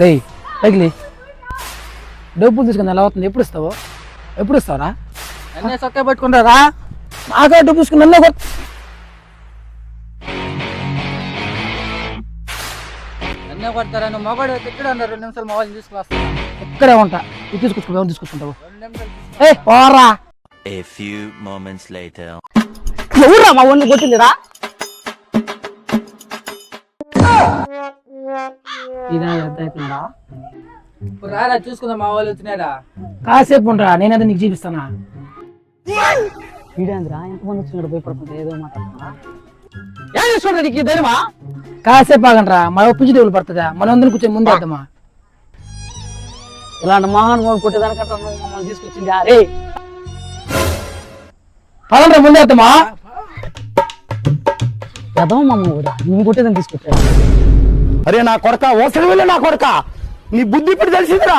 రేయ్ తగిలి డబ్బులు తీసుకుని ఎలా అవుతుంది? ఎప్పుడు ఇస్తావురా? అన్నీ సొక్కే పట్టుకుంటారా? నాకే డబ్బు తీసుకుని నన్నే అన్నీ కొడతారా? నువ్వు మగవాడు ఇక్కడ అన్నారు 2 నిమిషాలు మొబైల్ తీసుకుని ఇక్కడే ఉంటా. ఇది తీసుకొచ్చుకుంటావు 2 నిమిషాలు. ఏ పోరా. A few moments later. ఎవరురా మా ఊరిని కొట్టిందిరా? ఇదా అర్థమవుతుందా? ఇప్పుడు రారా చూసుకుందాం, మా వాళ్ళు వచ్చినారా? కాసేపు ఉండరా, నేనైతే నీకు చూపిస్తానా. వీడేంద్రా ఎంతమంది వచ్చినాడు భయపడుతుంది, ఏదో మాట్లాడుతున్నా. ఏం చూసుకుంటా నీకు ధైర్యమా? కాసేపు ఆగండ్రా, మన ఒప్పించి దేవులు పడుతుందా? మన అందరం కూర్చొని ముందే వేద్దామా? ఇలాంటి మహానుభావులు కొట్టేదానికంటే మమ్మల్ని తీసుకొచ్చింది అరే పదండ్రా ముందే వేద్దామా? వేద్దామా మమ్మల్ని కూడా నేను కొట్టేదాన్ని తీసుకొచ్చాడు. అరే నా కొడక ఓసరి వెళ్ళి నా కొడక నీ బుద్ధి ఇప్పుడు తెలిసిందిరా.